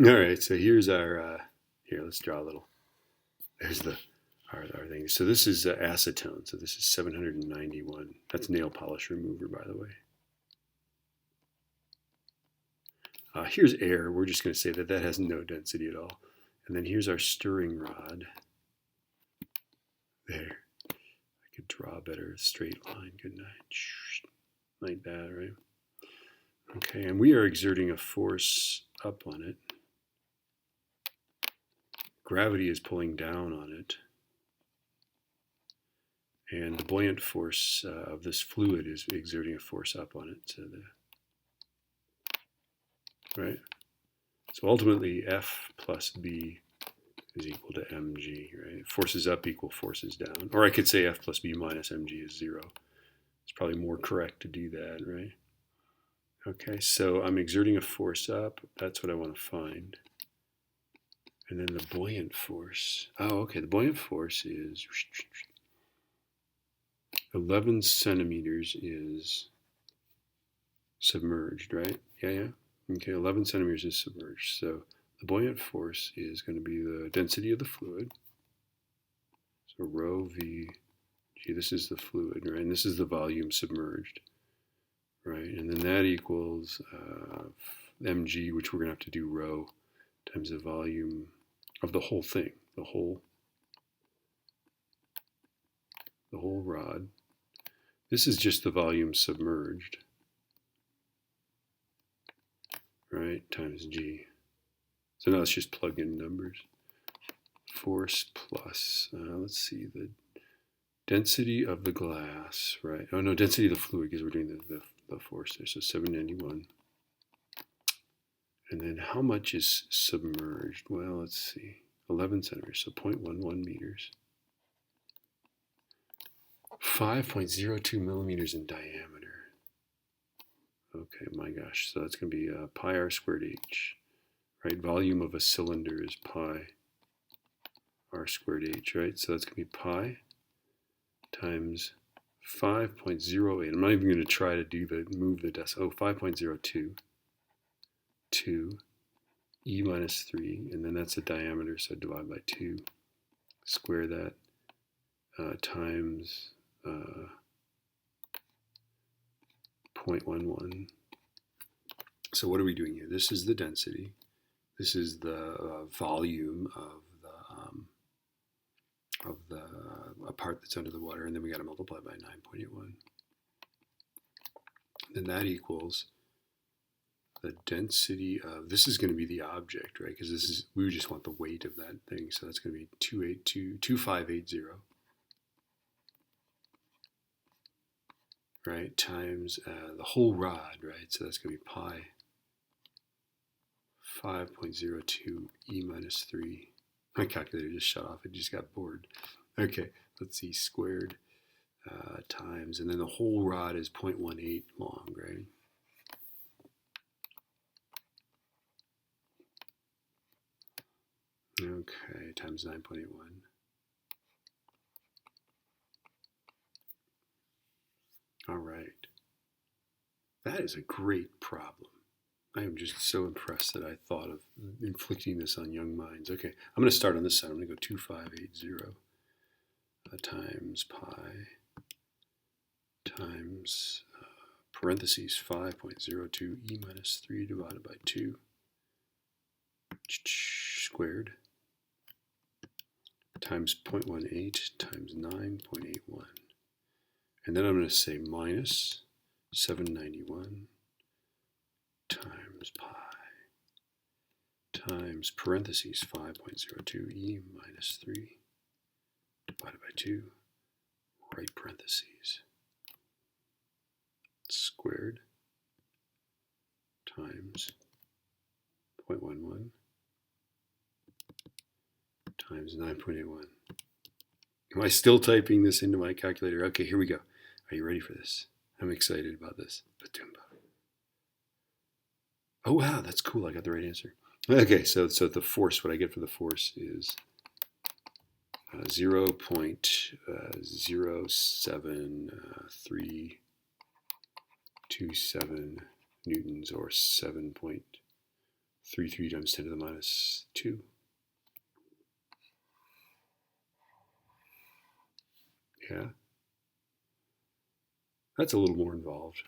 All right, so here's our, here, let's draw a little. There's our thing. So this is acetone. So this is 791. That's nail polish remover, by the way. Here's air. We're just going to say that that has no density at all. And then here's our stirring rod. There. I could draw a better straight line, couldn't I? Like that, right? Okay, and we are exerting a force up on it. Gravity is pulling down on it. And the buoyant force of this fluid is exerting a force up on it. So right? So ultimately, F plus B is equal to mg, right? Forces up equal forces down. Or I could say F plus B minus mg is 0. It's probably more correct to do that, right? Okay, so I'm exerting a force up. That's what I want to find. And then the buoyant force. Oh, okay, the buoyant force is 11 centimeters is submerged, right? Yeah. Okay, 11 centimeters is submerged. So the buoyant force is going to be the density of the fluid. So rho v g, this is the fluid, right? And this is the volume submerged, right? And then that equals mg, which we're going to have to do rho times the volume of the whole thing, the whole rod. This is just the volume submerged, right, times g. So now let's just plug in numbers. Force plus, let's see, the density of the glass, right? Oh no, density of the fluid, because we're doing the force there. So 791. And then how much is submerged? Well, let's see, 11 centimeters, so 0.11 meters. 5.02 millimeters in diameter. Okay, my gosh, so that's going to be pi r squared h, right? Volume of a cylinder is pi r squared h, right? So that's going to be pi times 5.08. I'm not even going to try to move the decimal. 5.02 to e minus 3, and then that's the diameter, so divide by 2, square that, times 0.11. So what are we doing here? This is the density. This is the volume of a part that's under the water, and then we got to multiply by 9.81. Then that equals the density of, this is going to be the object, right? Because this is, we just want the weight of that thing, so that's going to be 2580, right? Times the whole rod, right? So that's going to be pi 5.02 e minus 3. My calculator just shut off. It just got bored. Okay, let's see, squared times, and then the whole rod is 0.18 long, right? Okay, times 9.81. All right. That is a great problem. I am just so impressed that I thought of inflicting this on young minds. Okay, I'm going to start on this side. I'm going to go 2580 times pi times parentheses 5.02 e minus 3 divided by 2 squared times 0.18 times 9.81. And then I'm going to say minus 791 times pi times parentheses 5.02 e minus 3 divided by 2, right parentheses, squared times 0.11 times 9.81. Am I still typing this into my calculator? Okay, here we go. Are you ready for this? I'm excited about this. Oh wow, that's cool. I got the right answer. Okay, so the force, what I get for the force is 0.07327 newtons, or 7.3 3 times 10 to the minus 2. Yeah. That's a little more involved.